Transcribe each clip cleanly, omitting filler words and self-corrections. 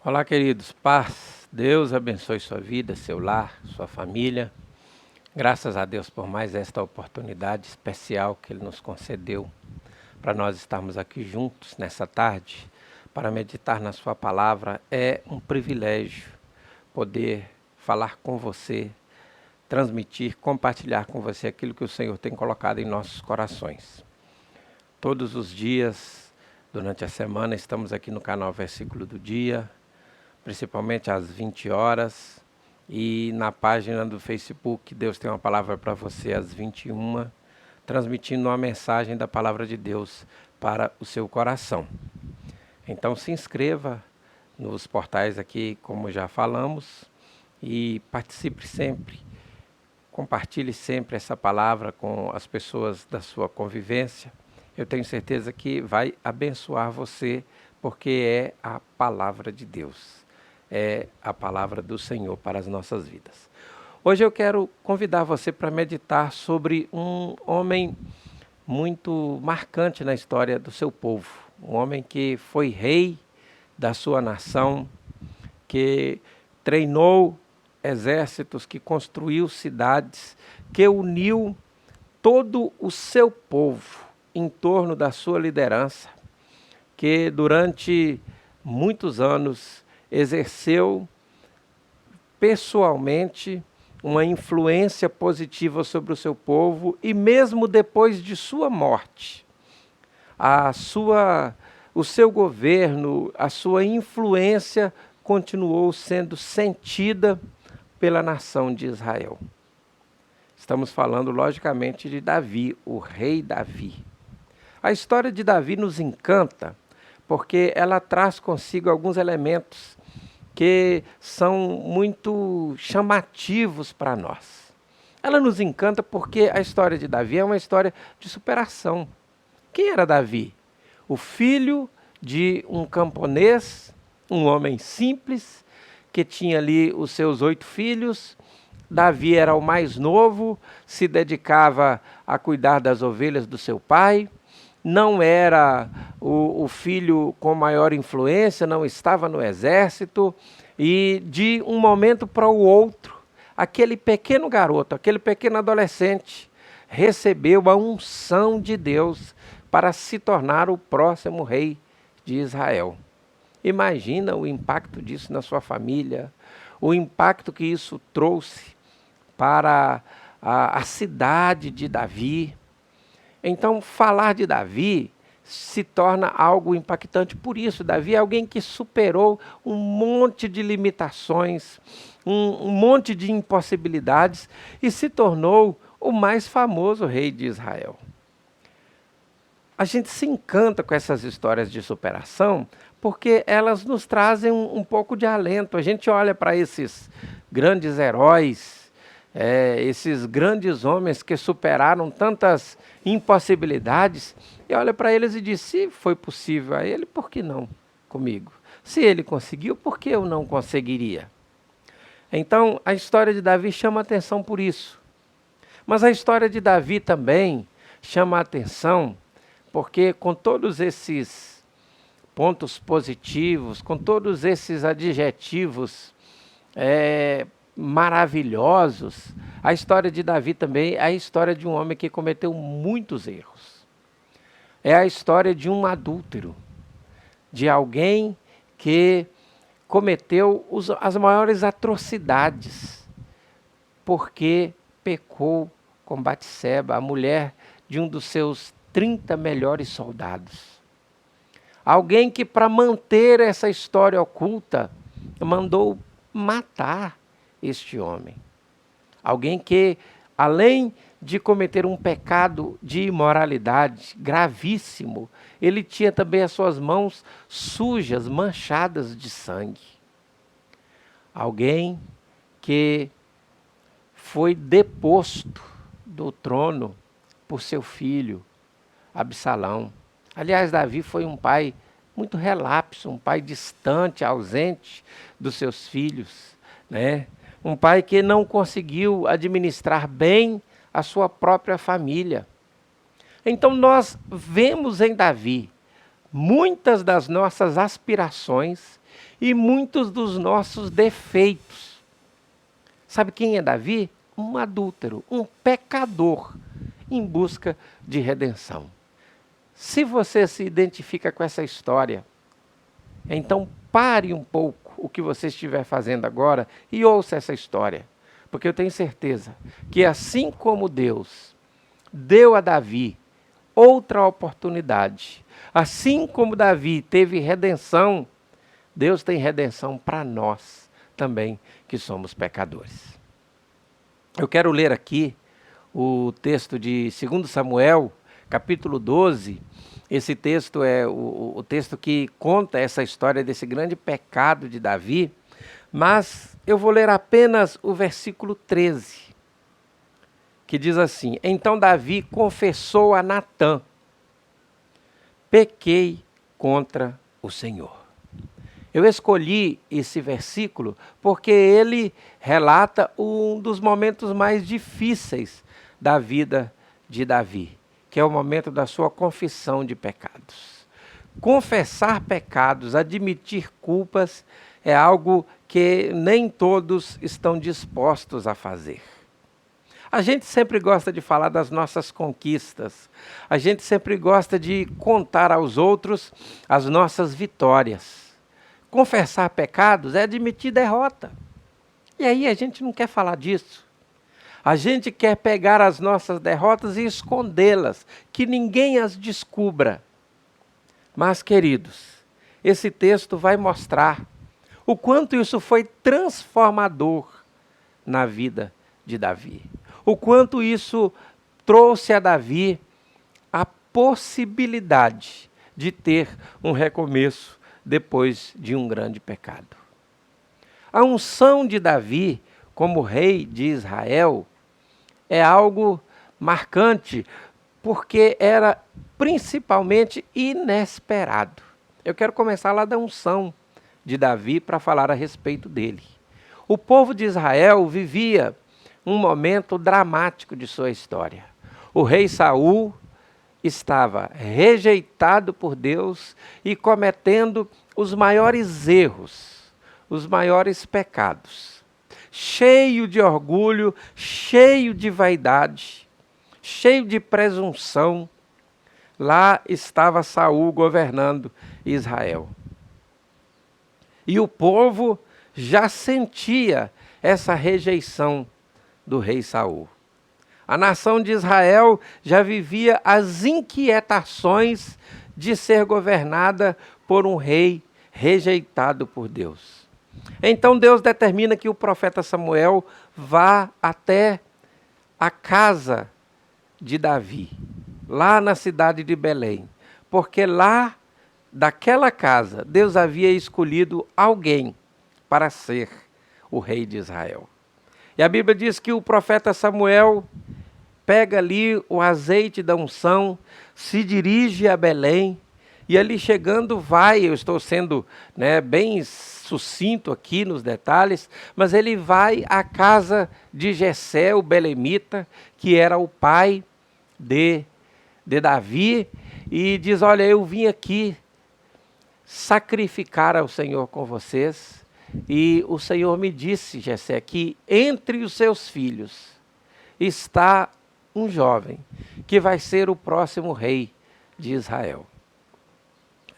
Olá, queridos. Paz. Deus abençoe sua vida, seu lar, sua família. Graças a Deus por mais esta oportunidade especial que Ele nos concedeu para nós estarmos aqui juntos nessa tarde para meditar na sua palavra. É um privilégio poder falar com você, transmitir, compartilhar com você aquilo que o Senhor tem colocado em nossos corações. Todos os dias, durante a semana, estamos aqui no canal Versículo do Dia, principalmente às 20 horas, e na página do Facebook, Deus tem uma palavra para você às 21, transmitindo uma mensagem da palavra de Deus para o seu coração. Então se inscreva nos portais aqui, como já falamos, e participe sempre, compartilhe sempre essa palavra com as pessoas da sua convivência. Eu tenho certeza que vai abençoar você, porque é a palavra de Deus. É a palavra do Senhor para as nossas vidas. Hoje eu quero convidar você para meditar sobre um homem muito marcante na história do seu povo. Um homem que foi rei da sua nação, que treinou exércitos, que construiu cidades, que uniu todo o seu povo em torno da sua liderança, que durante muitos anos exerceu pessoalmente uma influência positiva sobre o seu povo, e mesmo depois de sua morte, o seu governo, a sua influência continuou sendo sentida pela nação de Israel. Estamos falando, logicamente, de Davi, o rei Davi. A história de Davi nos encanta porque ela traz consigo alguns elementos que são muito chamativos para nós. Ela nos encanta porque a história de Davi é uma história de superação. Quem era Davi? O filho de um camponês, um homem simples, que tinha ali os seus 8 filhos. Davi era o mais novo, se dedicava a cuidar das ovelhas do seu pai. Não era o filho com maior influência, não estava no exército, e de um momento para o outro, aquele pequeno garoto, aquele pequeno adolescente, recebeu a unção de Deus para se tornar o próximo rei de Israel. Imagina o impacto disso na sua família, o impacto que isso trouxe para a cidade de Davi. Então, falar de Davi se torna algo impactante. Por isso, Davi é alguém que superou um monte de limitações, um monte de impossibilidades, e se tornou o mais famoso rei de Israel. A gente se encanta com essas histórias de superação, porque elas nos trazem um pouco de alento. A gente olha para esses grandes heróis, esses grandes homens que superaram tantas impossibilidades, e olha para eles e diz: se foi possível a ele, por que não comigo? Se ele conseguiu, por que eu não conseguiria? Então, a história de Davi chama a atenção por isso. Mas a história de Davi também chama a atenção porque, com todos esses pontos positivos, com todos esses adjetivos maravilhosos, a história de Davi também é a história de um homem que cometeu muitos erros. É a história de um adúltero, de alguém que cometeu as maiores atrocidades, porque pecou com Batseba, a mulher de um dos seus 30 melhores soldados. Alguém que, para manter essa história oculta, mandou matar este homem. Alguém que, além de cometer um pecado de imoralidade gravíssimo, ele tinha também as suas mãos sujas, manchadas de sangue. Alguém que foi deposto do trono por seu filho, Absalão. Aliás, Davi foi um pai muito relapso, um pai distante, ausente dos seus filhos, né? Um pai que não conseguiu administrar bem a sua própria família. Então nós vemos em Davi muitas das nossas aspirações e muitos dos nossos defeitos. Sabe quem é Davi? Um adúltero, um pecador em busca de redenção. Se você se identifica com essa história, então pare um pouco o que você estiver fazendo agora e ouça essa história. Porque eu tenho certeza que assim como Deus deu a Davi outra oportunidade, assim como Davi teve redenção, Deus tem redenção para nós também, que somos pecadores. Eu quero ler aqui o texto de 2 Samuel, capítulo 12. Esse texto é o texto que conta essa história desse grande pecado de Davi, mas eu vou ler apenas o versículo 13, que diz assim: Então Davi confessou a Natã: pequei contra o Senhor. Eu escolhi esse versículo porque ele relata um dos momentos mais difíceis da vida de Davi, que é o momento da sua confissão de pecados. Confessar pecados, admitir culpas, é algo que nem todos estão dispostos a fazer. A gente sempre gosta de falar das nossas conquistas, a gente sempre gosta de contar aos outros as nossas vitórias. Confessar pecados é admitir derrota. E aí a gente não quer falar disso. A gente quer pegar as nossas derrotas e escondê-las, que ninguém as descubra. Mas, queridos, esse texto vai mostrar o quanto isso foi transformador na vida de Davi. O quanto isso trouxe a Davi a possibilidade de ter um recomeço depois de um grande pecado. A unção de Davi como rei de Israel é algo marcante, porque era principalmente inesperado. Eu quero começar lá da unção de Davi para falar a respeito dele. O povo de Israel vivia um momento dramático de sua história. O rei Saul estava rejeitado por Deus e cometendo os maiores erros, os maiores pecados. Cheio de orgulho, cheio de vaidade, cheio de presunção, lá estava Saul governando Israel. E o povo já sentia essa rejeição do rei Saul. A nação de Israel já vivia as inquietações de ser governada por um rei rejeitado por Deus. Então Deus determina que o profeta Samuel vá até a casa de Davi, lá na cidade de Belém, porque lá, daquela casa, Deus havia escolhido alguém para ser o rei de Israel. E a Bíblia diz que o profeta Samuel pega ali o azeite da unção, se dirige a Belém, e ali chegando eu estou sendo bem sucinto aqui nos detalhes, mas ele vai à casa de Jessé, o belemita, que era o pai de Davi, e diz: olha, eu vim aqui sacrificar ao Senhor com vocês, e o Senhor me disse, Jessé, que entre os seus filhos está um jovem que vai ser o próximo rei de Israel.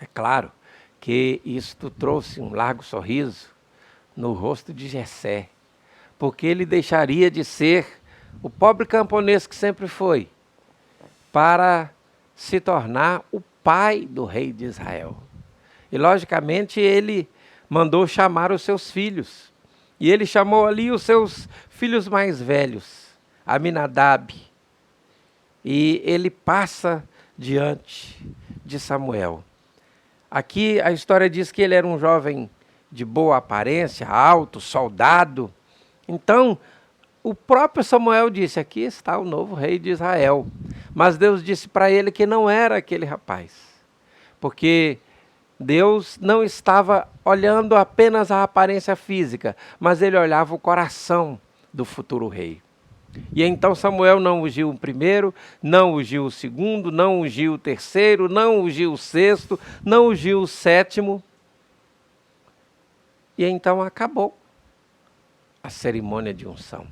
É claro que isto trouxe um largo sorriso no rosto de Jessé, porque ele deixaria de ser o pobre camponês que sempre foi, para se tornar o pai do rei de Israel. E logicamente ele mandou chamar os seus filhos, e ele chamou ali os seus filhos mais velhos, Aminadab, e ele passa diante de Samuel. Aqui a história diz que ele era um jovem de boa aparência, alto, soldado. Então, o próprio Samuel disse: aqui está o novo rei de Israel. Mas Deus disse para ele que não era aquele rapaz, porque Deus não estava olhando apenas a aparência física, mas ele olhava o coração do futuro rei. E então Samuel não ungiu o primeiro, não ungiu o segundo, não ungiu o terceiro, não ungiu o sexto, não ungiu o sétimo. E então acabou a cerimônia de unção.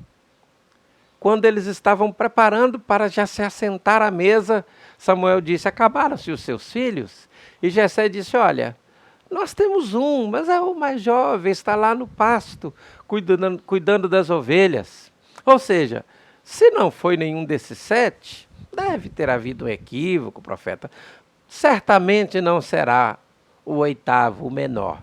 Quando eles estavam preparando para já se assentar à mesa, Samuel disse: acabaram-se os seus filhos? E Jessé disse: olha, nós temos um, mas é o mais jovem, está lá no pasto, cuidando das ovelhas. Ou seja, se não foi nenhum desses 7, deve ter havido um equívoco, profeta. Certamente não será o 8º, o menor.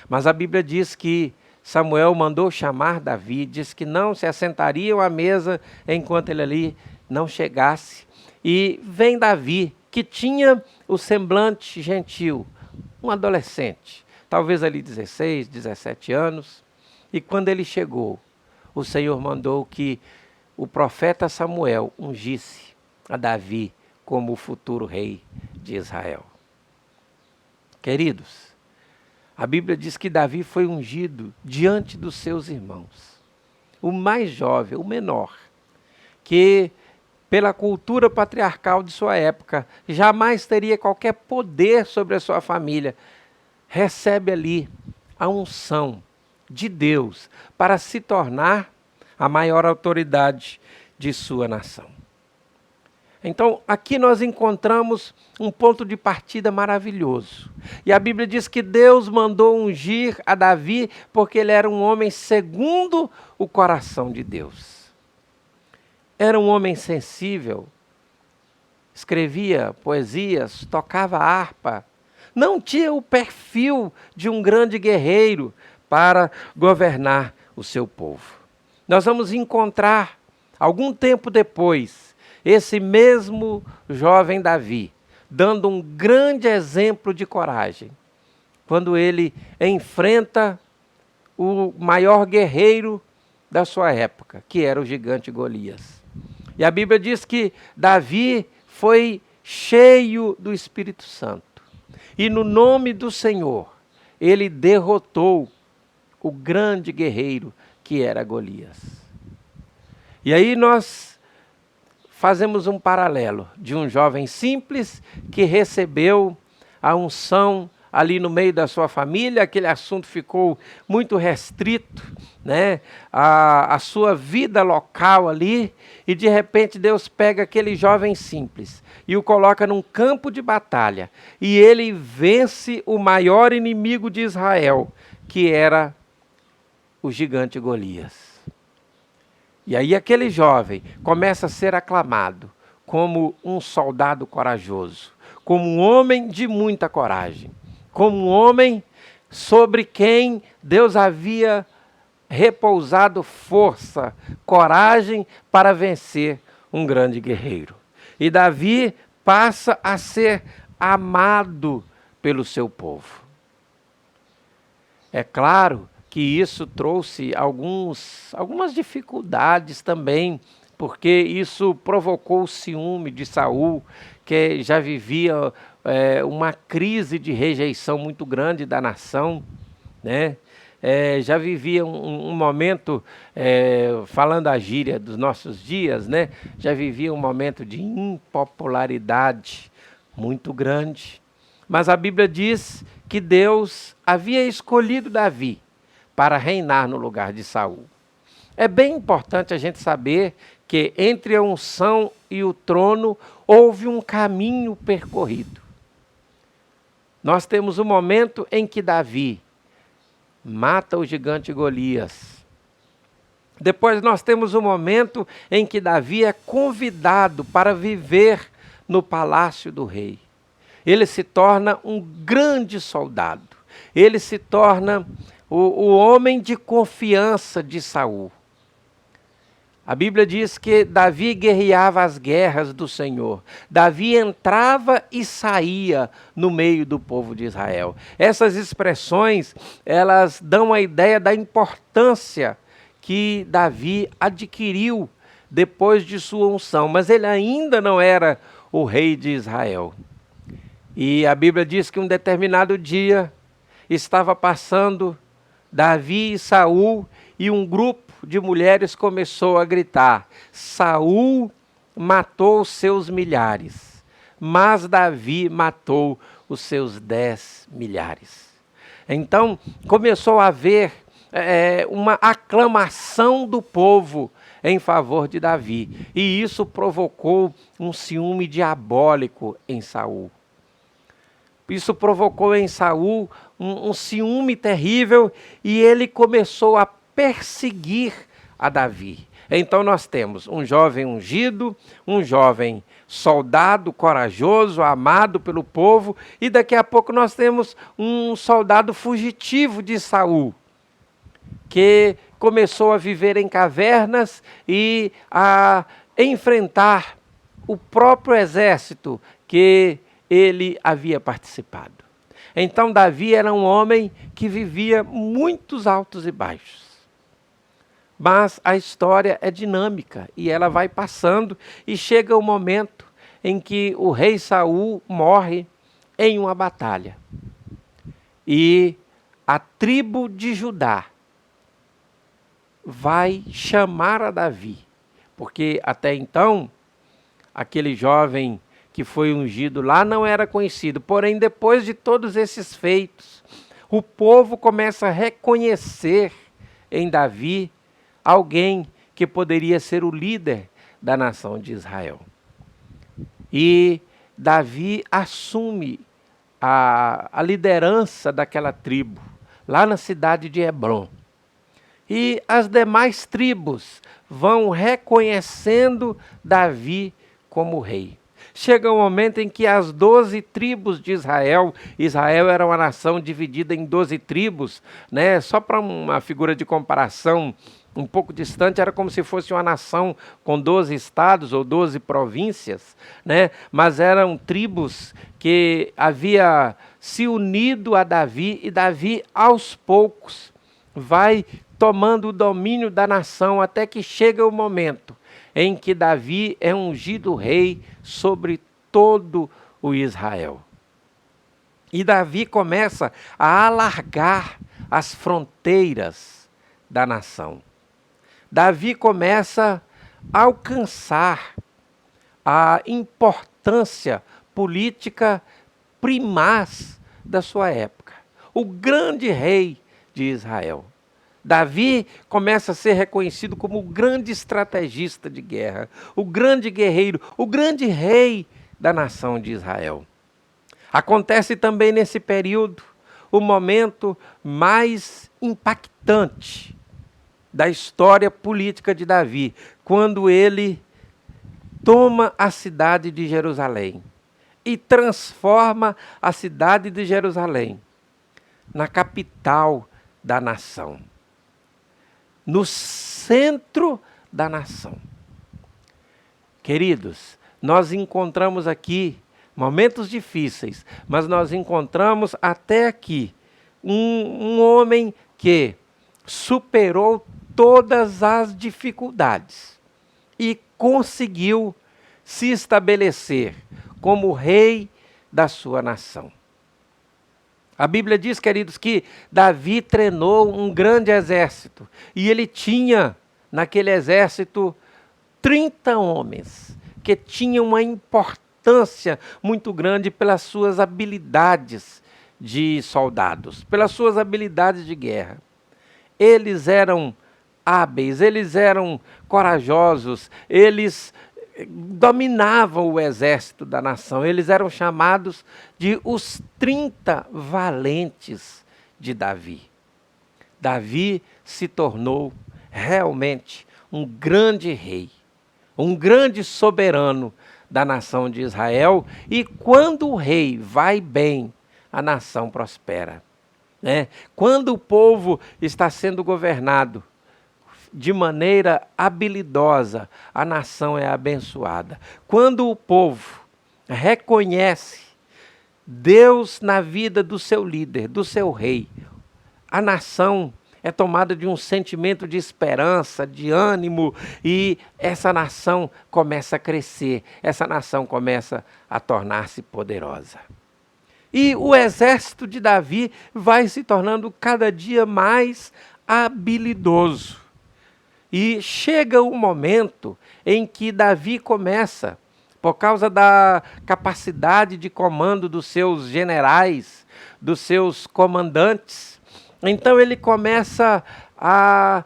Mas a Bíblia diz que Samuel mandou chamar Davi, diz que não se assentariam à mesa enquanto ele ali não chegasse. E vem Davi, que tinha o semblante gentil, um adolescente, talvez ali 16, 17 anos. E quando ele chegou, o Senhor mandou que o profeta Samuel ungisse a Davi como o futuro rei de Israel. Queridos, a Bíblia diz que Davi foi ungido diante dos seus irmãos. O mais jovem, o menor, que pela cultura patriarcal de sua época, jamais teria qualquer poder sobre a sua família, recebe ali a unção de Deus para se tornar a maior autoridade de sua nação. Então, aqui nós encontramos um ponto de partida maravilhoso. E a Bíblia diz que Deus mandou ungir a Davi porque ele era um homem segundo o coração de Deus. Era um homem sensível, escrevia poesias, tocava harpa. Não tinha o perfil de um grande guerreiro para governar o seu povo. Nós vamos encontrar, algum tempo depois, esse mesmo jovem Davi, dando um grande exemplo de coragem, quando ele enfrenta o maior guerreiro da sua época, que era o gigante Golias. E a Bíblia diz que Davi foi cheio do Espírito Santo. E no nome do Senhor, ele derrotou o grande guerreiro que era Golias. E aí nós fazemos um paralelo de um jovem simples que recebeu a unção ali no meio da sua família. Aquele assunto ficou muito restrito, né? A sua vida local ali, e de repente Deus pega aquele jovem simples e o coloca num campo de batalha, e ele vence o maior inimigo de Israel, que era o gigante Golias. E aí aquele jovem começa a ser aclamado como um soldado corajoso, como um homem de muita coragem, como um homem sobre quem Deus havia repousado força, coragem para vencer um grande guerreiro. E Davi passa a ser amado pelo seu povo. É claro que isso trouxe algumas dificuldades também, porque isso provocou o ciúme de Saul, que já vivia uma crise de rejeição muito grande da nação, né? Já vivia um momento, falando a gíria dos nossos dias, né? Já vivia um momento de impopularidade muito grande. Mas a Bíblia diz que Deus havia escolhido Davi para reinar no lugar de Saul. É bem importante a gente saber que entre a unção e o trono houve um caminho percorrido. Nós temos um momento em que Davi mata o gigante Golias. Depois nós temos um momento em que Davi é convidado para viver no palácio do rei. Ele se torna um grande soldado. Ele se torna o homem de confiança de Saul. A Bíblia diz que Davi guerreava as guerras do Senhor. Davi entrava e saía no meio do povo de Israel. Essas expressões, elas dão a ideia da importância que Davi adquiriu depois de sua unção. Mas ele ainda não era o rei de Israel. E a Bíblia diz que um determinado dia estava passando Davi e Saul, e um grupo de mulheres começou a gritar: Saul matou os seus milhares, mas Davi matou os seus 10 milhares. Então começou a haver uma aclamação do povo em favor de Davi. E isso provocou um ciúme diabólico em Saul. Isso provocou em Saul um ciúme terrível e ele começou a perseguir a Davi. Então nós temos um jovem ungido, um jovem soldado corajoso, amado pelo povo, e daqui a pouco nós temos um soldado fugitivo de Saul, que começou a viver em cavernas e a enfrentar o próprio exército que ele havia participado. Então Davi era um homem que vivia muitos altos e baixos. Mas a história é dinâmica e ela vai passando e chega o momento em que o rei Saul morre em uma batalha. E a tribo de Judá vai chamar a Davi, porque até então aquele jovem que foi ungido lá não era conhecido. Porém, depois de todos esses feitos, o povo começa a reconhecer em Davi alguém que poderia ser o líder da nação de Israel. E Davi assume a liderança daquela tribo, lá na cidade de Hebrom. E as demais tribos vão reconhecendo Davi como rei. Chega um momento em que as 12 tribos de Israel era uma nação dividida em 12 tribos, né? Só para uma figura de comparação um pouco distante, era como se fosse uma nação com 12 estados ou 12 províncias, né? Mas eram tribos que havia se unido a Davi, e Davi, aos poucos, vai tomando o domínio da nação, até que chega o momento em que Davi é ungido rei sobre todo o Israel. E Davi começa a alargar as fronteiras da nação. Davi começa a alcançar a importância política primaz da sua época. O grande rei de Israel. Davi começa a ser reconhecido como o grande estrategista de guerra, o grande guerreiro, o grande rei da nação de Israel. Acontece também nesse período o momento mais impactante da história política de Davi, quando ele toma a cidade de Jerusalém e transforma a cidade de Jerusalém na capital da nação, no centro da nação. Queridos, nós encontramos aqui momentos difíceis, mas nós encontramos até aqui um homem que superou todas as dificuldades e conseguiu se estabelecer como rei da sua nação. A Bíblia diz, queridos, que Davi treinou um grande exército e ele tinha naquele exército 30 homens que tinham uma importância muito grande pelas suas habilidades de soldados, pelas suas habilidades de guerra. Eles eram hábeis, eles eram corajosos, eles dominavam o exército da nação. Eles eram chamados de os 30 valentes de Davi. Davi se tornou realmente um grande rei, um grande soberano da nação de Israel. E quando o rei vai bem, a nação prospera, né? Quando o povo está sendo governado de maneira habilidosa, a nação é abençoada. Quando o povo reconhece Deus na vida do seu líder, do seu rei, a nação é tomada de um sentimento de esperança, de ânimo, e essa nação começa a crescer, essa nação começa a tornar-se poderosa. E o exército de Davi vai se tornando cada dia mais habilidoso. E chega o momento em que Davi começa, por causa da capacidade de comando dos seus generais, dos seus comandantes. Então ele começa a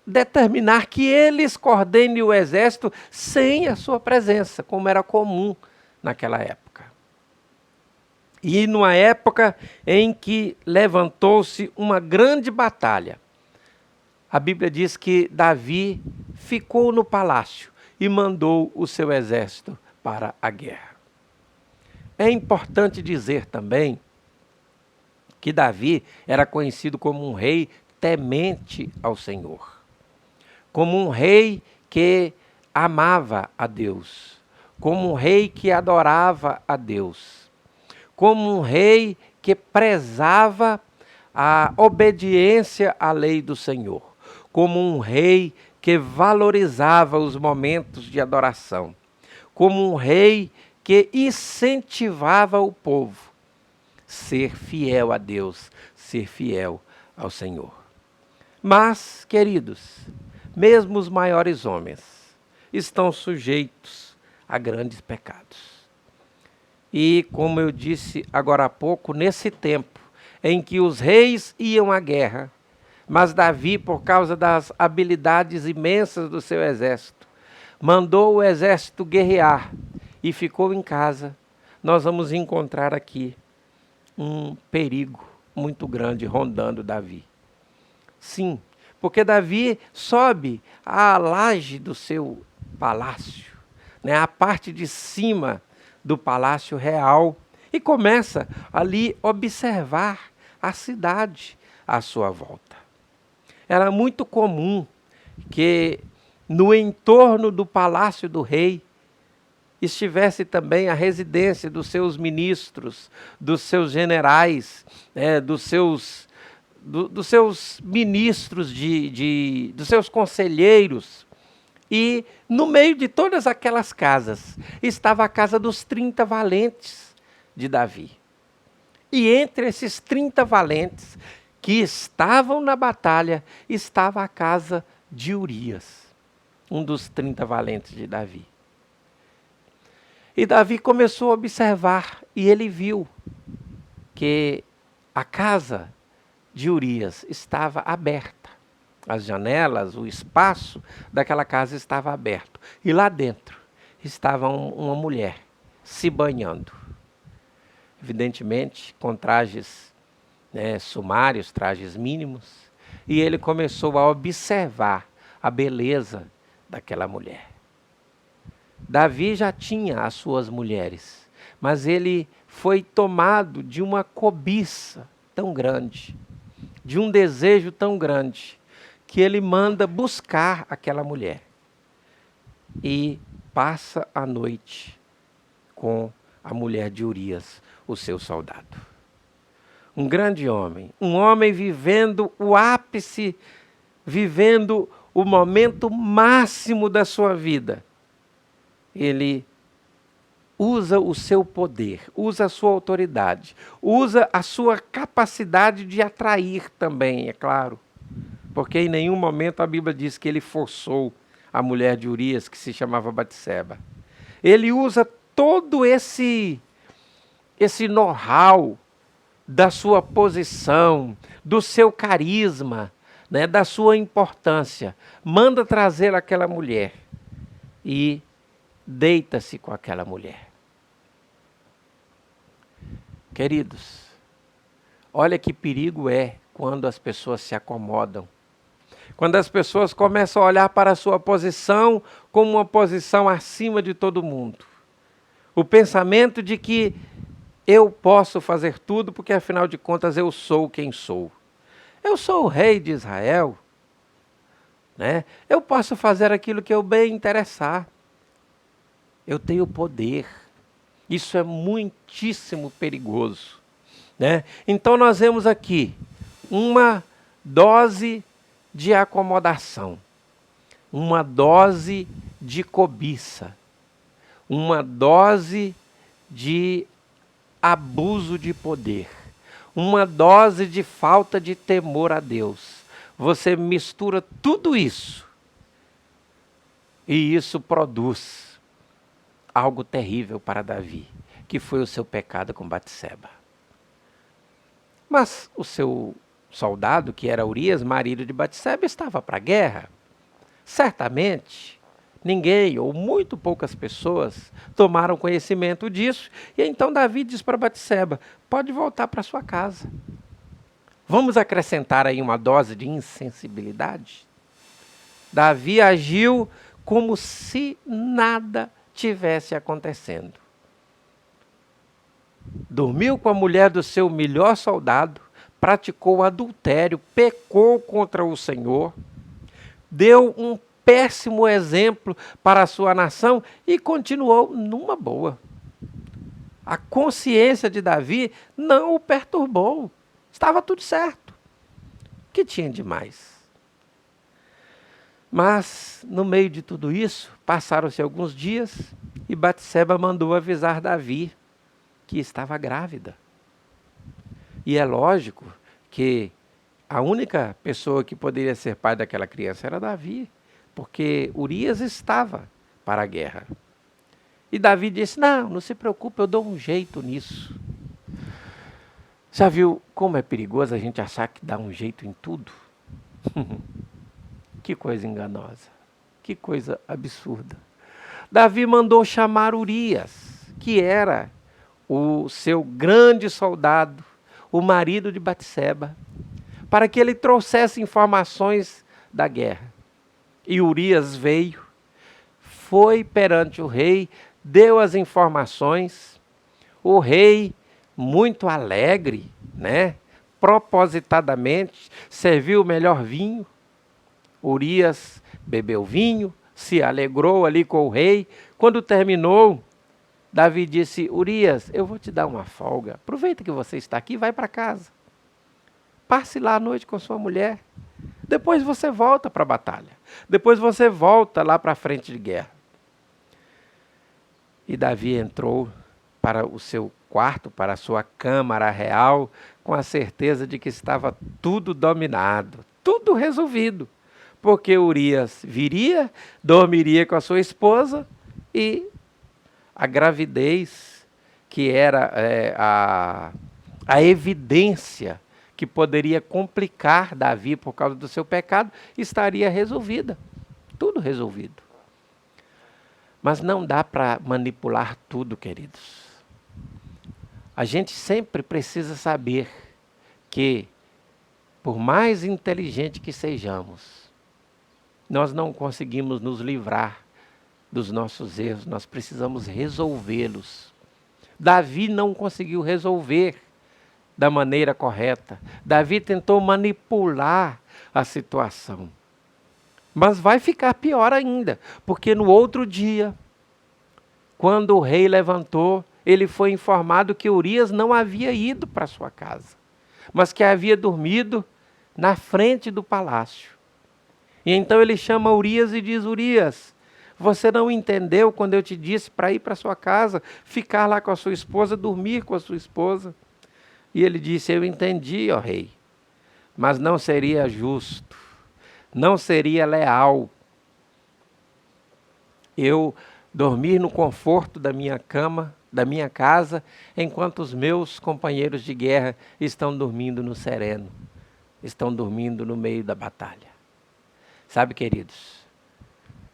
determinar que eles coordenem o exército sem a sua presença, como era comum naquela época. E numa época em que levantou-se uma grande batalha, a Bíblia diz que Davi ficou no palácio e mandou o seu exército para a guerra. É importante dizer também que Davi era conhecido como um rei temente ao Senhor, como um rei que amava a Deus, como um rei que adorava a Deus, como um rei que prezava a obediência à lei do Senhor, como um rei que valorizava os momentos de adoração, como um rei que incentivava o povo a ser fiel a Deus, ser fiel ao Senhor. Mas, queridos, mesmo os maiores homens estão sujeitos a grandes pecados. E, como eu disse agora há pouco, nesse tempo em que os reis iam à guerra, mas Davi, por causa das habilidades imensas do seu exército, mandou o exército guerrear e ficou em casa. Nós vamos encontrar aqui um perigo muito grande rondando Davi. Sim, porque Davi sobe à laje do seu palácio, né, a parte de cima do palácio real, e começa ali observar a cidade à sua volta. Era muito comum que no entorno do palácio do rei estivesse também a residência dos seus ministros, dos seus generais, dos seus ministros, dos seus conselheiros. E no meio de todas aquelas casas estava a casa dos 30 valentes de Davi. E entre esses 30 valentes que estavam na batalha estava a casa de Urias, um dos 30 valentes de Davi. E Davi começou a observar e ele viu que a casa de Urias estava aberta. As janelas, o espaço daquela casa estava aberto. E lá dentro estava uma mulher se banhando. Evidentemente, com trajes sumários, trajes mínimos. E ele começou a observar a beleza daquela mulher. Davi já tinha as suas mulheres, mas ele foi tomado de uma cobiça tão grande, de um desejo tão grande, que ele manda buscar aquela mulher e passa a noite com a mulher de Urias, o seu soldado. Um grande homem, um homem vivendo o ápice, vivendo o momento máximo da sua vida. Ele usa o seu poder, usa a sua autoridade, usa a sua capacidade de atrair também, é claro. Porque em nenhum momento a Bíblia diz que ele forçou a mulher de Urias, que se chamava Batseba. Ele usa todo esse know-how da sua posição, do seu carisma, da sua importância. Manda trazer aquela mulher e deita-se com aquela mulher. Queridos, olha que perigo é quando as pessoas se acomodam. Quando as pessoas começam a olhar para a sua posição como uma posição acima de todo mundo. O pensamento de que eu posso fazer tudo porque, afinal de contas, eu sou quem sou. Eu sou o rei de Israel. Eu posso fazer aquilo que eu bem interessar. Eu tenho poder. Isso é muitíssimo perigoso. Então nós vemos aqui uma dose de acomodação, uma dose de cobiça, uma dose de abuso de poder, uma dose de falta de temor a Deus. Você mistura tudo isso e isso produz algo terrível para Davi, que foi o seu pecado com Batseba. Mas o seu soldado, que era Urias, marido de Batseba, estava para a guerra. Certamente, ninguém ou muito poucas pessoas tomaram conhecimento disso. E então Davi diz para Batseba: pode voltar para sua casa. Vamos acrescentar aí uma dose de insensibilidade? Davi agiu como se nada tivesse acontecendo. Dormiu com a mulher do seu melhor soldado, praticou adultério, pecou contra o Senhor, deu um péssimo exemplo para a sua nação e continuou numa boa. A consciência de Davi não o perturbou. Estava tudo certo. O que tinha de mais? Mas, no meio de tudo isso, passaram-se alguns dias e Batseba mandou avisar Davi que estava grávida. E é lógico que a única pessoa que poderia ser pai daquela criança era Davi, porque Urias estava para a guerra. E Davi disse: não se preocupe, eu dou um jeito nisso. Já viu como é perigoso a gente achar que dá um jeito em tudo? Que coisa enganosa, que coisa absurda. Davi mandou chamar Urias, que era o seu grande soldado, o marido de Batseba, para que ele trouxesse informações da guerra. E Urias veio, foi perante o rei, deu as informações. O rei, muito alegre, propositadamente, serviu o melhor vinho. Urias bebeu vinho, se alegrou ali com o rei. Quando terminou, Davi disse: Urias, eu vou te dar uma folga. Aproveita que você está aqui e vai para casa. Passe lá à noite com sua mulher. Depois você volta para a batalha. Depois você volta lá para a frente de guerra. E Davi entrou para o seu quarto, para a sua câmara real, com a certeza de que estava tudo dominado, tudo resolvido. Porque Urias viria, dormiria com a sua esposa e a gravidez, que era a evidência que poderia complicar Davi por causa do seu pecado, estaria resolvida. Tudo resolvido. Mas não dá para manipular tudo, queridos. A gente sempre precisa saber que, por mais inteligente que sejamos, nós não conseguimos nos livrar dos nossos erros, nós precisamos resolvê-los. Davi não conseguiu resolver da maneira correta. Davi tentou manipular a situação. Mas vai ficar pior ainda, porque no outro dia, quando o rei levantou, ele foi informado que Urias não havia ido para sua casa, mas que havia dormido na frente do palácio. E então ele chama Urias e diz: Urias, você não entendeu quando eu te disse para ir para sua casa, ficar lá com a sua esposa, dormir com a sua esposa? E ele disse: eu entendi, ó rei, mas não seria justo, não seria leal eu dormir no conforto da minha cama, da minha casa, enquanto os meus companheiros de guerra estão dormindo no sereno, estão dormindo no meio da batalha. Sabe, queridos,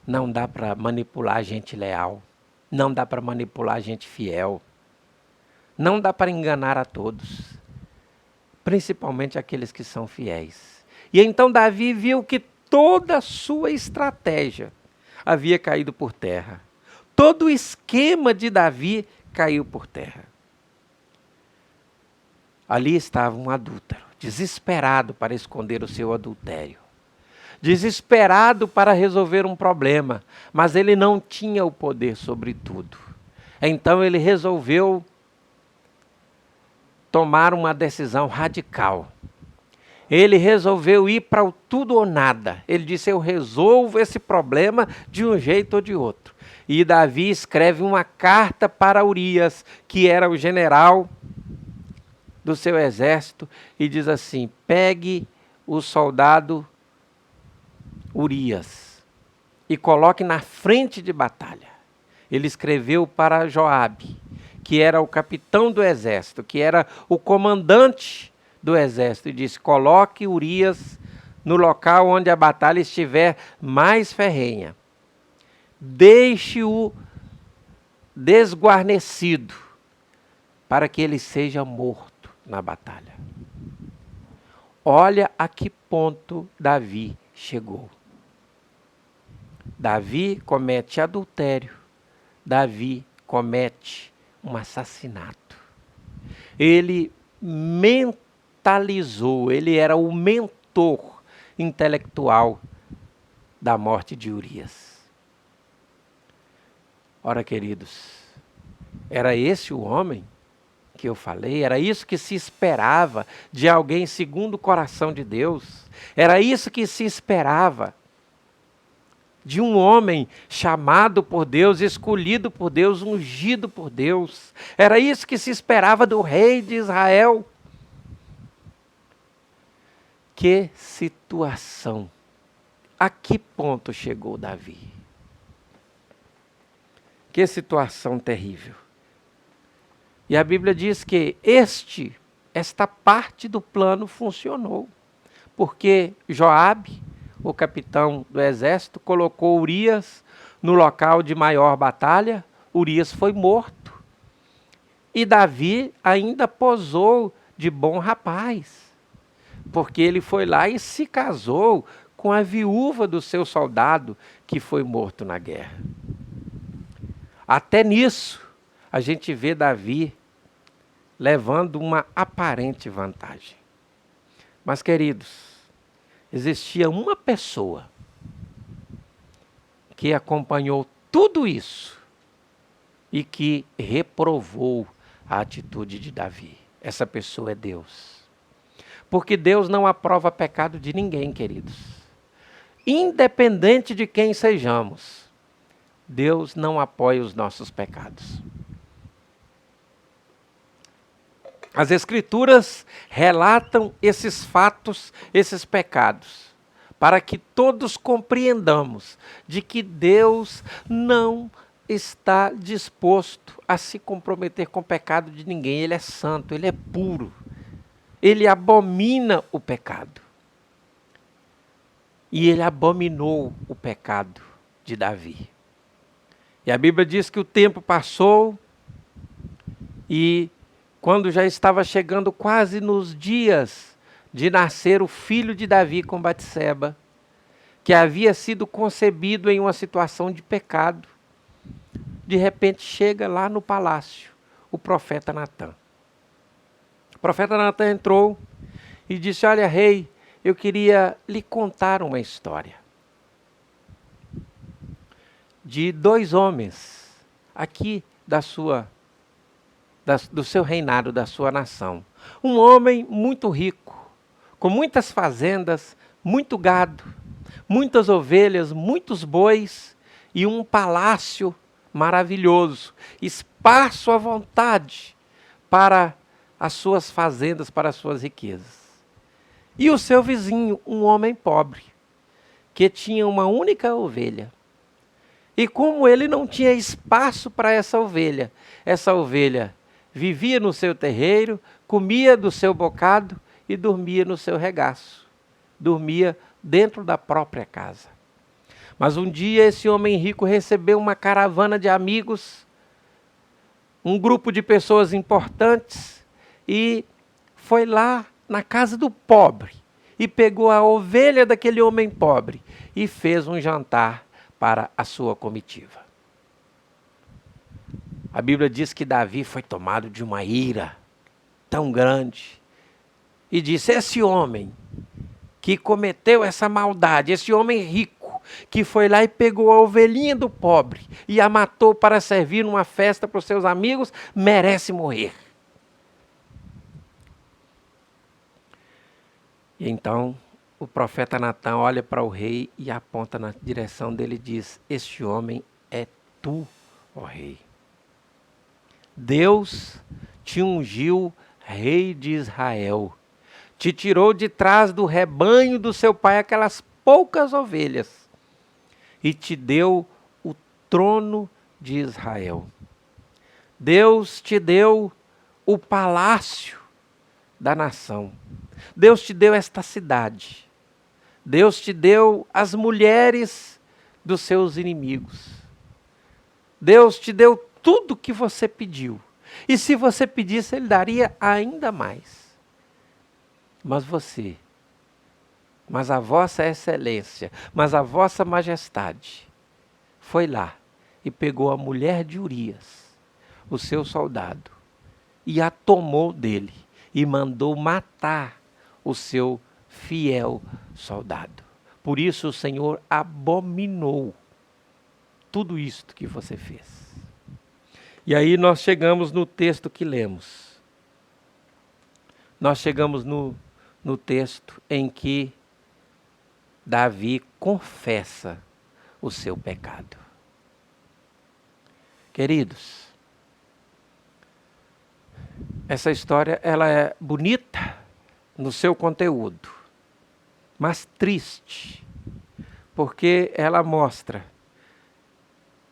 não dá para manipular gente leal, não dá para manipular gente fiel, não dá para enganar a todos, principalmente aqueles que são fiéis. E então Davi viu que toda a sua estratégia havia caído por terra. Todo o esquema de Davi caiu por terra. Ali estava um adúltero, desesperado para esconder o seu adultério. Desesperado para resolver um problema, mas ele não tinha o poder sobre tudo. Então ele resolveu tomar uma decisão radical. Ele resolveu ir para o tudo ou nada. Ele disse: eu resolvo esse problema de um jeito ou de outro. E Davi escreve uma carta para Urias, que era o general do seu exército, e diz assim: pegue o soldado Urias e coloque na frente de batalha. Ele escreveu para Joabe, que era o capitão do exército, que era o comandante do exército e disse: coloque Urias no local onde a batalha estiver mais ferrenha. Deixe-o desguarnecido, para que ele seja morto na batalha. Olha a que ponto Davi chegou. Davi comete adultério. Davi comete um assassinato. Ele mentalizou, ele era o mentor intelectual da morte de Urias. Ora, queridos, era esse o homem que eu falei? Era isso que se esperava de alguém segundo o coração de Deus? Era isso que se esperava de um homem chamado por Deus, escolhido por Deus, ungido por Deus? Era isso que se esperava do rei de Israel? Que situação! A que ponto chegou Davi? Que situação terrível! E a Bíblia diz que esta parte do plano funcionou, porque Joabe, o capitão do exército, colocou Urias no local de maior batalha. Urias foi morto. E Davi ainda posou de bom rapaz, porque ele foi lá e se casou com a viúva do seu soldado que foi morto na guerra. Até nisso, a gente vê Davi levando uma aparente vantagem. Mas, queridos, existia uma pessoa que acompanhou tudo isso e que reprovou a atitude de Davi. Essa pessoa é Deus. Porque Deus não aprova pecado de ninguém, queridos. Independente de quem sejamos, Deus não apoia os nossos pecados. As Escrituras relatam esses fatos, esses pecados, para que todos compreendamos de que Deus não está disposto a se comprometer com o pecado de ninguém. Ele é santo, ele é puro, ele abomina o pecado. E ele abominou o pecado de Davi. E a Bíblia diz que o tempo passou e quando já estava chegando quase nos dias de nascer o filho de Davi com Batseba, que havia sido concebido em uma situação de pecado, de repente chega lá no palácio o profeta Natã. O profeta Natã entrou e disse: olha, rei, eu queria lhe contar uma história de dois homens aqui do seu reinado, da sua nação. Um homem muito rico, com muitas fazendas, muito gado, muitas ovelhas, muitos bois e um palácio maravilhoso, espaço à vontade para as suas fazendas, para as suas riquezas. E o seu vizinho, um homem pobre, que tinha uma única ovelha. E como ele não tinha espaço para essa ovelha vivia no seu terreiro, comia do seu bocado e dormia no seu regaço. Dormia dentro da própria casa. Mas um dia esse homem rico recebeu uma caravana de amigos, um grupo de pessoas importantes, e foi lá na casa do pobre e pegou a ovelha daquele homem pobre e fez um jantar para a sua comitiva. A Bíblia diz que Davi foi tomado de uma ira tão grande e disse: esse homem que cometeu essa maldade, esse homem rico, que foi lá e pegou a ovelhinha do pobre e a matou para servir numa festa para os seus amigos, merece morrer. E então o profeta Natã olha para o rei e aponta na direção dele e diz: este homem é tu, ó rei. Deus te ungiu rei de Israel, te tirou de trás do rebanho do seu pai aquelas poucas ovelhas e te deu o trono de Israel. Deus te deu o palácio da nação. Deus te deu esta cidade. Deus te deu as mulheres dos seus inimigos. Deus te deu tudo que você pediu. E se você pedisse, Ele daria ainda mais. Mas a vossa excelência, mas a vossa majestade, foi lá e pegou a mulher de Urias, o seu soldado, e a tomou dele e mandou matar o seu fiel soldado. Por isso o Senhor abominou tudo isto que você fez. E aí nós chegamos no texto que lemos. Nós chegamos no texto em que Davi confessa o seu pecado. Queridos, essa história ela é bonita no seu conteúdo, mas triste, porque ela mostra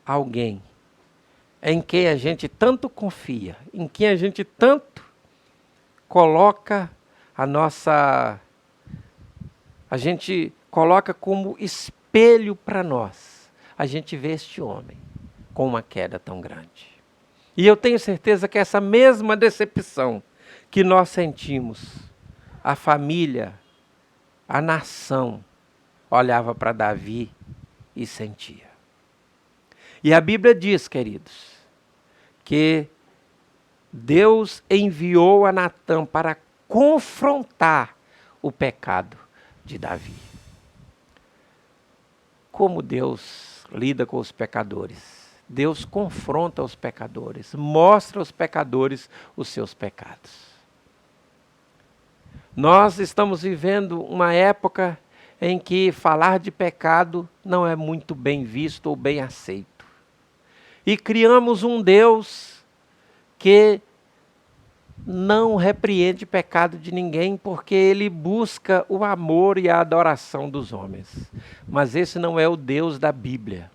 alguém em quem a gente tanto confia, em quem a gente tanto coloca a gente coloca como espelho para nós. A gente vê este homem com uma queda tão grande. E eu tenho certeza que essa mesma decepção que nós sentimos, a família, a nação, olhava para Davi e sentia. E a Bíblia diz, queridos, que Deus enviou a Natã para confrontar o pecado de Davi. Como Deus lida com os pecadores? Deus confronta os pecadores, mostra aos pecadores os seus pecados. Nós estamos vivendo uma época em que falar de pecado não é muito bem visto ou bem aceito. E criamos um Deus que não repreende pecado de ninguém, porque Ele busca o amor e a adoração dos homens. Mas esse não é o Deus da Bíblia.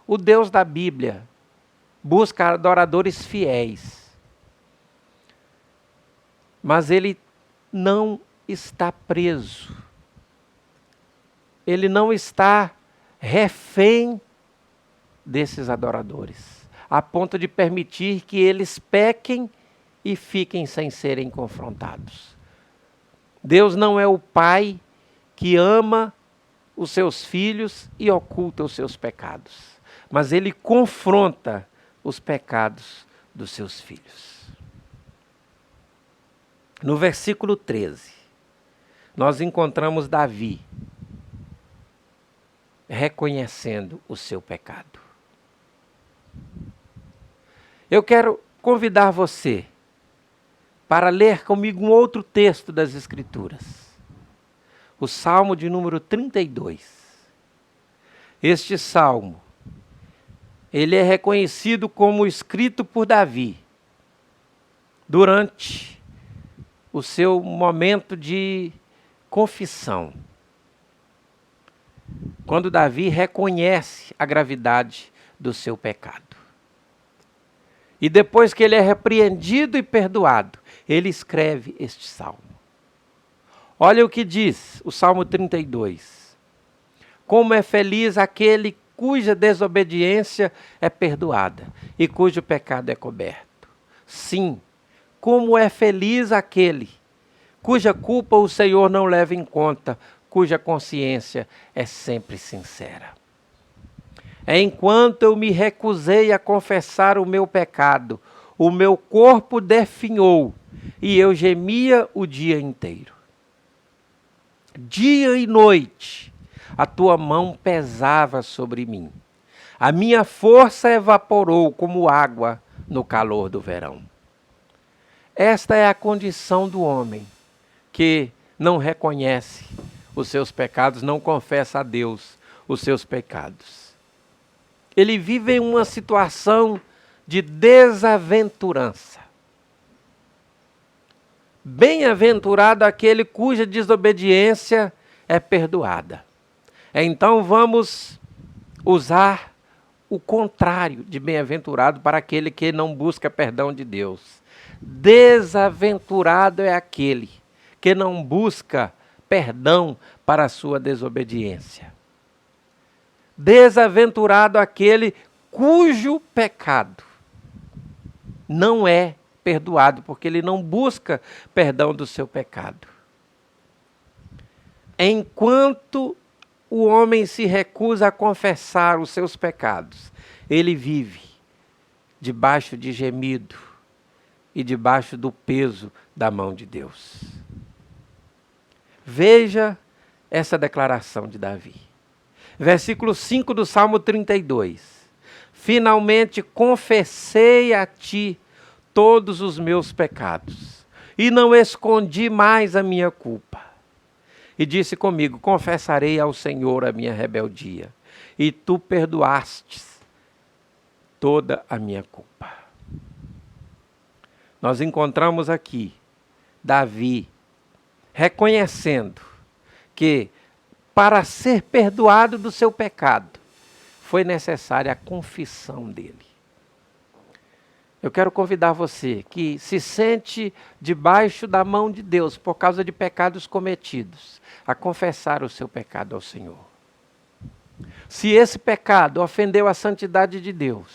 O Deus da Bíblia busca adoradores fiéis. Mas Ele não está preso. Ele não está refém desses adoradores, a ponto de permitir que eles pequem e fiquem sem serem confrontados. Deus não é o pai que ama os seus filhos e oculta os seus pecados, mas Ele confronta os pecados dos seus filhos. No versículo 13, nós encontramos Davi reconhecendo o seu pecado. Eu quero convidar você para ler comigo um outro texto das Escrituras. O Salmo de número 32. Este salmo, ele é reconhecido como escrito por Davi durante o seu momento de confissão. Quando Davi reconhece a gravidade do seu pecado. E depois que ele é repreendido e perdoado, ele escreve este salmo. Olha o que diz o Salmo 32. Como é feliz aquele cuja desobediência é perdoada e cujo pecado é coberto. Sim, como é feliz aquele cuja culpa o Senhor não leva em conta, cuja consciência é sempre sincera. Enquanto eu me recusei a confessar o meu pecado, o meu corpo definhou e eu gemia o dia inteiro. Dia e noite, a tua mão pesava sobre mim. A minha força evaporou como água no calor do verão. Esta é a condição do homem que não reconhece os seus pecados, não confessa a Deus os seus pecados. Ele vive em uma situação de desaventurança. Bem-aventurado aquele cuja desobediência é perdoada. Então vamos usar o contrário de bem-aventurado para aquele que não busca perdão de Deus. desaventurado é aquele que não busca perdão para a sua desobediência. Desaventurado aquele cujo pecado não é perdoado, porque ele não busca perdão do seu pecado. Enquanto o homem se recusa a confessar os seus pecados, ele vive debaixo de gemido e debaixo do peso da mão de Deus. Veja essa declaração de Davi. Versículo 5 do Salmo 32. Finalmente confessei a ti todos os meus pecados, e não escondi mais a minha culpa. E disse comigo, confessarei ao Senhor a minha rebeldia, e tu perdoastes toda a minha culpa. Nós encontramos aqui Davi reconhecendo que para ser perdoado do seu pecado, foi necessária a confissão dele. Eu quero convidar você que se sente debaixo da mão de Deus por causa de pecados cometidos, a confessar o seu pecado ao Senhor. Se esse pecado ofendeu a santidade de Deus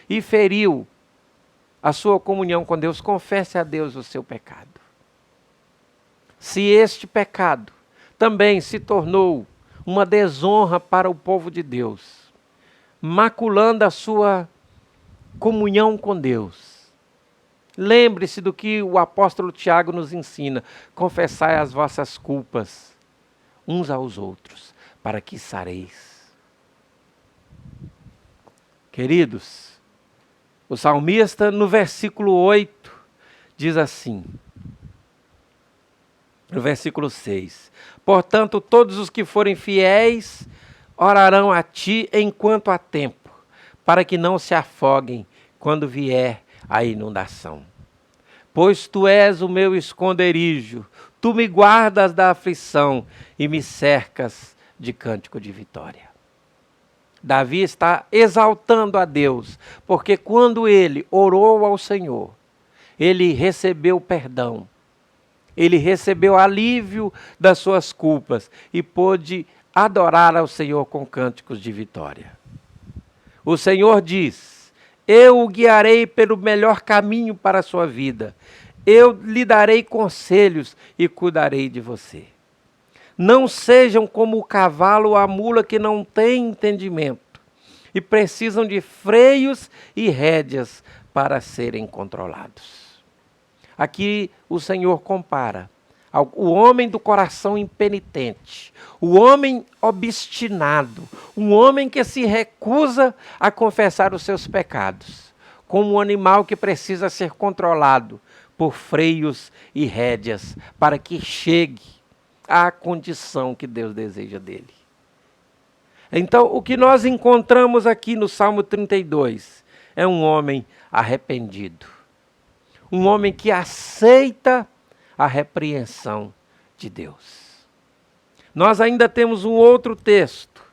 e feriu a sua comunhão com Deus, confesse a Deus o seu pecado. Se este pecado também se tornou uma desonra para o povo de Deus, maculando a sua comunhão com Deus, lembre-se do que o apóstolo Tiago nos ensina: confessai as vossas culpas uns aos outros, para que sareis. Queridos, o salmista no versículo 8 diz assim, no versículo 6, portanto todos os que forem fiéis orarão a ti enquanto há tempo, para que não se afoguem quando vier a inundação. Pois tu és o meu esconderijo, tu me guardas da aflição e me cercas de cântico de vitória. Davi está exaltando a Deus, porque quando ele orou ao Senhor, ele recebeu perdão, ele recebeu alívio das suas culpas e pôde adorar ao Senhor com cânticos de vitória. O Senhor diz, eu o guiarei pelo melhor caminho para a sua vida, eu lhe darei conselhos e cuidarei de você. Não sejam como o cavalo ou a mula que não têm entendimento e precisam de freios e rédeas para serem controlados. Aqui o Senhor compara o homem do coração impenitente, o homem obstinado, um homem que se recusa a confessar os seus pecados, como um animal que precisa ser controlado por freios e rédeas para que chegue à condição que Deus deseja dele. Então, o que nós encontramos aqui no Salmo 32 é um homem arrependido. Um homem que aceita a repreensão de Deus. Nós ainda temos um outro texto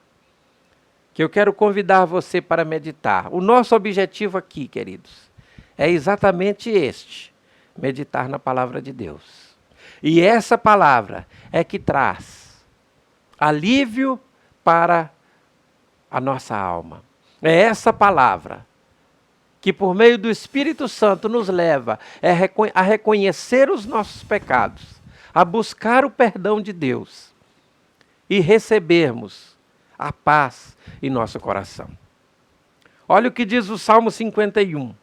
que eu quero convidar você para meditar. O nosso objetivo aqui, queridos, é exatamente este: meditar na palavra de Deus. E essa palavra é que traz alívio para a nossa alma. É essa palavra que por meio do Espírito Santo nos leva a reconhecer os nossos pecados, a buscar o perdão de Deus e recebermos a paz em nosso coração. Olha o que diz o Salmo 51.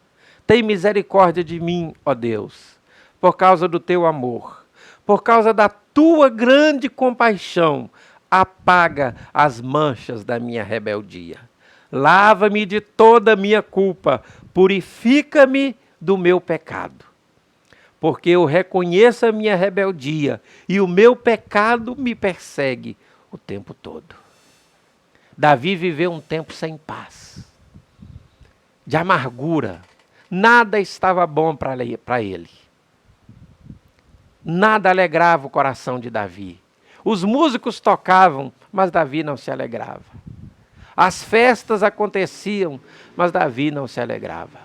Tem misericórdia de mim, ó Deus, por causa do teu amor, por causa da tua grande compaixão, apaga as manchas da minha rebeldia. Lava-me de toda a minha culpa, purifica-me do meu pecado. Porque eu reconheço a minha rebeldia e o meu pecado me persegue o tempo todo. Davi viveu um tempo sem paz, de amargura. Nada estava bom para ele. Nada alegrava o coração de Davi. Os músicos tocavam, mas Davi não se alegrava. As festas aconteciam, mas Davi não se alegrava.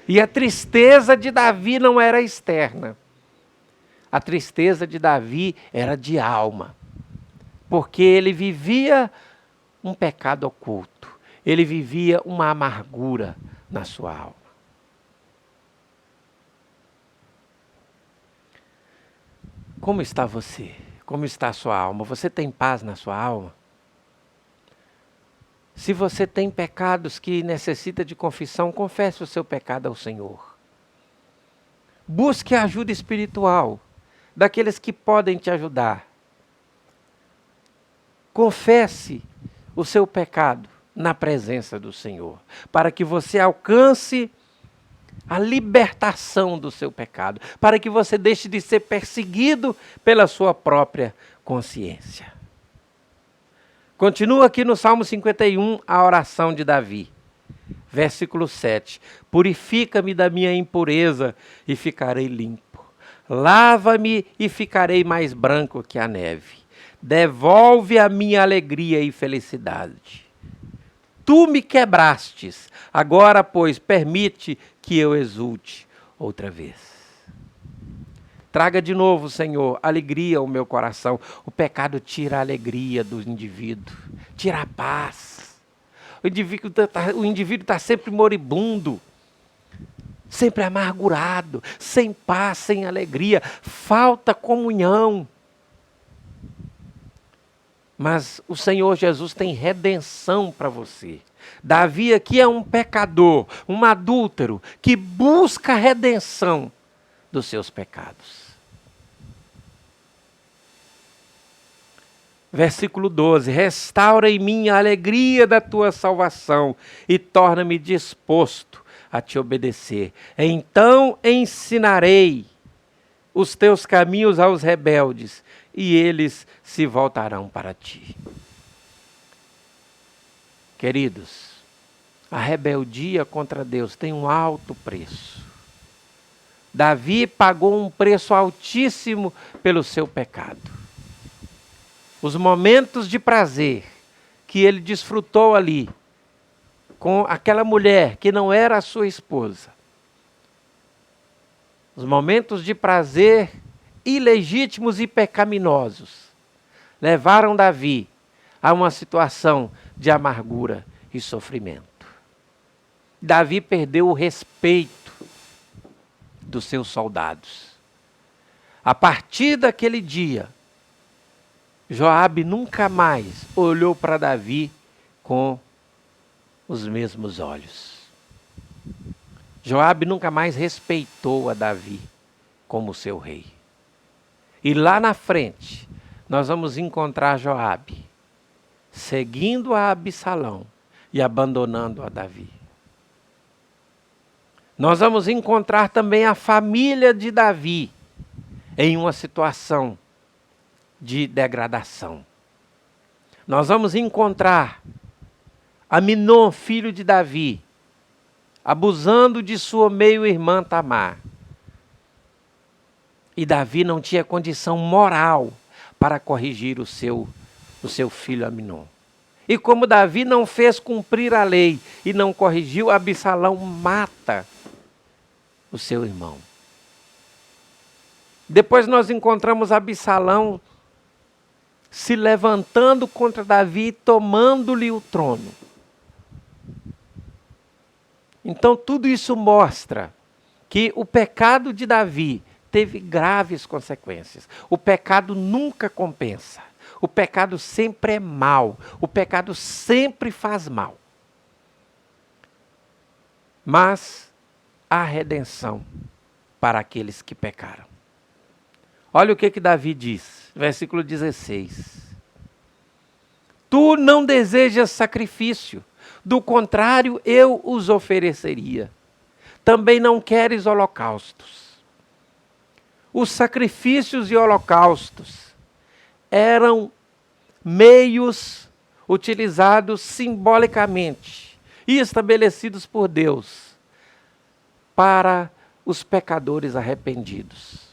E a tristeza de Davi não era externa. A tristeza de Davi era de alma. Porque ele vivia um pecado oculto. Ele vivia uma amargura na sua alma. Como está você? Como está a sua alma? Você tem paz na sua alma? Se você tem pecados que necessita de confissão, confesse o seu pecado ao Senhor. Busque a ajuda espiritual daqueles que podem te ajudar. Confesse o seu pecado na presença do Senhor, para que você alcance a libertação do seu pecado, para que você deixe de ser perseguido pela sua própria consciência. Continua aqui no Salmo 51 a oração de Davi. Versículo 7. Purifica-me da minha impureza e ficarei limpo. Lava-me e ficarei mais branco que a neve. Devolve a minha alegria e felicidade. Tu me quebrastes, agora, pois, permite que eu exulte outra vez. Traga de novo, Senhor, alegria ao meu coração. O pecado tira a alegria do indivíduo, tira a paz. O indivíduo está sempre moribundo, sempre amargurado, sem paz, sem alegria, falta comunhão. Mas o Senhor Jesus tem redenção para você. Davi aqui é um pecador, um adúltero, que busca redenção dos seus pecados. Versículo 12. Restaura em mim a alegria da tua salvação e torna-me disposto a te obedecer. Então ensinarei os teus caminhos aos rebeldes e eles se voltarão para ti. Queridos, a rebeldia contra Deus tem um alto preço. Davi pagou um preço altíssimo pelo seu pecado. Os momentos de prazer que ele desfrutou ali, com aquela mulher que não era a sua esposa, os momentos de prazer ilegítimos e pecaminosos, levaram Davi a uma situação de amargura e sofrimento. Davi perdeu o respeito dos seus soldados. A partir daquele dia, Joabe nunca mais olhou para Davi com os mesmos olhos. Joabe nunca mais respeitou a Davi como seu rei. E lá na frente, nós vamos encontrar Joabe seguindo a Absalão e abandonando a Davi. Nós vamos encontrar também a família de Davi em uma situação de degradação. Nós vamos encontrar Aminon, filho de Davi, abusando de sua meio-irmã Tamar. E Davi não tinha condição moral para corrigir o seu filho Aminon. E como Davi não fez cumprir a lei e não corrigiu, Absalão mata o seu irmão. Depois nós encontramos Absalão se levantando contra Davi e tomando-lhe o trono. Então tudo isso mostra que o pecado de Davi teve graves consequências. O pecado nunca compensa. O pecado sempre é mal. O pecado sempre faz mal. Mas há redenção para aqueles que pecaram. Olha o que Davi diz, versículo 16. Tu não desejas sacrifício, do contrário eu os ofereceria. Também não queres holocaustos. Os sacrifícios e holocaustos eram meios utilizados simbolicamente e estabelecidos por Deus para os pecadores arrependidos.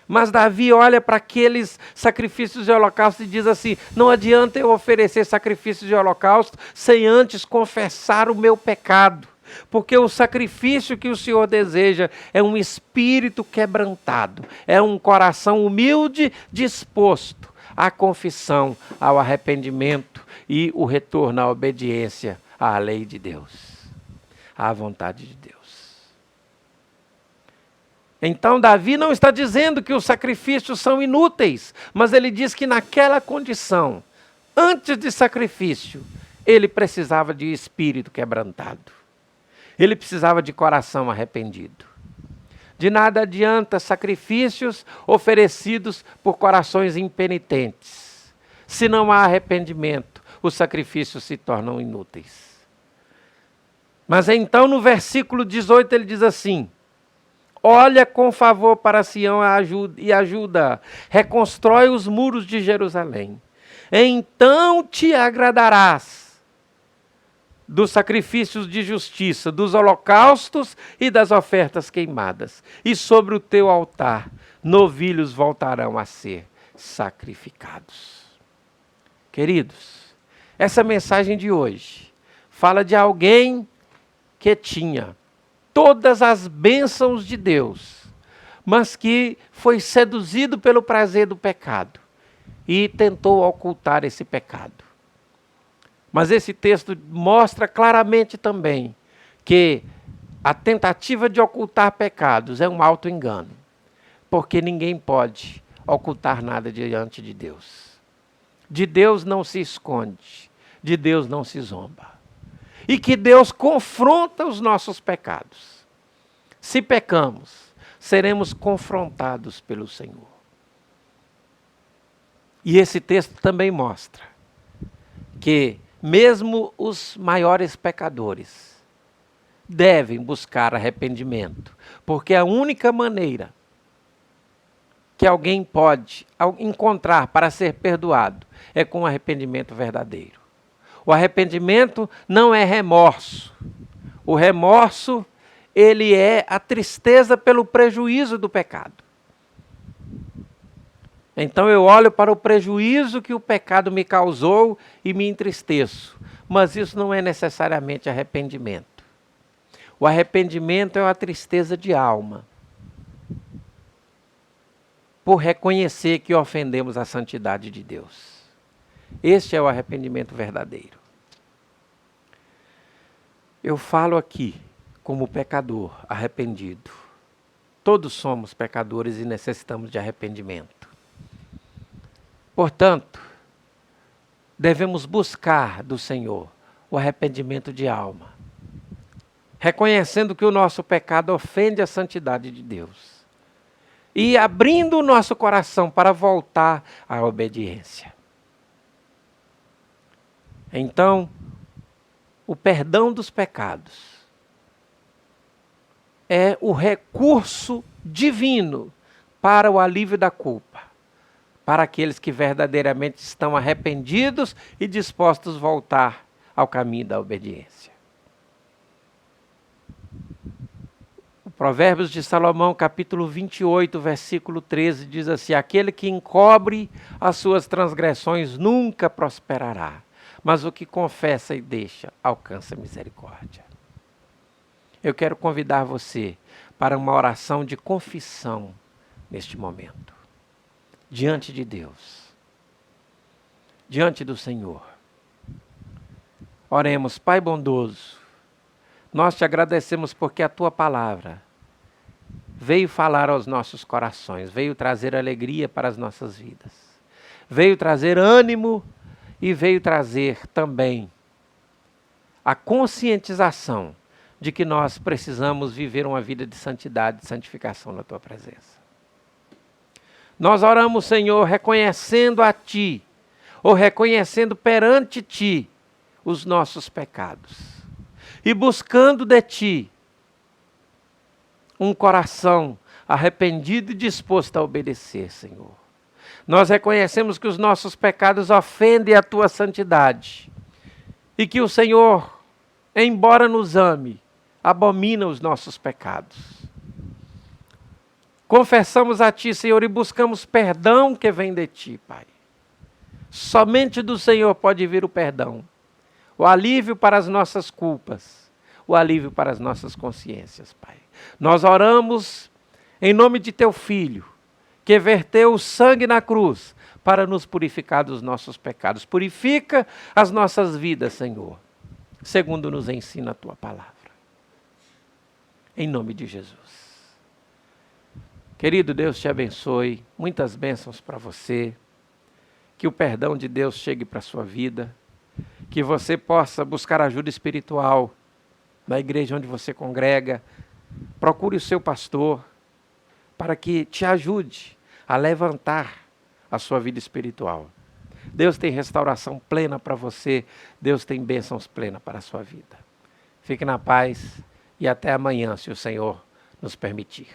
Mas Davi olha para aqueles sacrifícios de holocausto e diz assim: não adianta eu oferecer sacrifícios de holocausto sem antes confessar o meu pecado, Porque o sacrifício que o Senhor deseja é um espírito quebrantado, é um coração humilde, disposto à confissão, ao arrependimento e o retorno à obediência à lei de Deus, à vontade de Deus. Então Davi não está dizendo que os sacrifícios são inúteis, mas ele diz que naquela condição, antes de sacrifício, ele precisava de espírito quebrantado. Ele precisava de coração arrependido. De nada adianta sacrifícios oferecidos por corações impenitentes. Se não há arrependimento, os sacrifícios se tornam inúteis. Mas então no versículo 18 ele diz assim: olha com favor para Sião e ajuda, reconstrói os muros de Jerusalém. Então te agradarás dos sacrifícios de justiça, dos holocaustos e das ofertas queimadas. E sobre o teu altar, novilhos voltarão a ser sacrificados. Queridos, essa mensagem de hoje fala de alguém que tinha todas as bênçãos de Deus, mas que foi seduzido pelo prazer do pecado e tentou ocultar esse pecado. Mas esse texto mostra claramente também que a tentativa de ocultar pecados é um auto-engano, porque ninguém pode ocultar nada diante de Deus. De Deus não se esconde, de Deus não se zomba. E que Deus confronta os nossos pecados. Se pecamos, seremos confrontados pelo Senhor. E esse texto também mostra que mesmo os maiores pecadores devem buscar arrependimento, porque a única maneira que alguém pode encontrar para ser perdoado é com arrependimento verdadeiro. O arrependimento não é remorso. O remorso, ele é a tristeza pelo prejuízo do pecado. Então eu olho para o prejuízo que o pecado me causou e me entristeço. Mas isso não é necessariamente arrependimento. O arrependimento é uma tristeza de alma, por reconhecer que ofendemos a santidade de Deus. Este é o arrependimento verdadeiro. Eu falo aqui como pecador arrependido. Todos somos pecadores e necessitamos de arrependimento. Portanto, devemos buscar do Senhor o arrependimento de alma, reconhecendo que o nosso pecado ofende a santidade de Deus e abrindo o nosso coração para voltar à obediência. Então, o perdão dos pecados é o recurso divino para o alívio da culpa, para aqueles que verdadeiramente estão arrependidos e dispostos a voltar ao caminho da obediência. O Provérbios de Salomão, capítulo 28, versículo 13, diz assim: aquele que encobre as suas transgressões nunca prosperará, mas o que confessa e deixa alcança misericórdia. Eu quero convidar você para uma oração de confissão neste momento. Diante de Deus, diante do Senhor. Oremos. Pai bondoso, nós te agradecemos porque a tua palavra veio falar aos nossos corações, veio trazer alegria para as nossas vidas, veio trazer ânimo e veio trazer também a conscientização de que nós precisamos viver uma vida de santidade e santificação na tua presença. Nós oramos, Senhor, reconhecendo a Ti, ou reconhecendo perante Ti os nossos pecados. E buscando de Ti um coração arrependido e disposto a obedecer, Senhor. Nós reconhecemos que os nossos pecados ofendem a Tua santidade. E que o Senhor, embora nos ame, abomina os nossos pecados. Confessamos a Ti, Senhor, e buscamos perdão que vem de Ti, Pai. Somente do Senhor pode vir o perdão, o alívio para as nossas culpas, o alívio para as nossas consciências, Pai. Nós oramos em nome de Teu Filho, que verteu o sangue na cruz para nos purificar dos nossos pecados. Purifica as nossas vidas, Senhor, segundo nos ensina a Tua palavra. Em nome de Jesus. Querido, Deus te abençoe. Muitas bênçãos para você. Que o perdão de Deus chegue para a sua vida. Que você possa buscar ajuda espiritual na igreja onde você congrega. Procure o seu pastor para que te ajude a levantar a sua vida espiritual. Deus tem restauração plena para você. Deus tem bênçãos plenas para a sua vida. Fique na paz e até amanhã, se o Senhor nos permitir.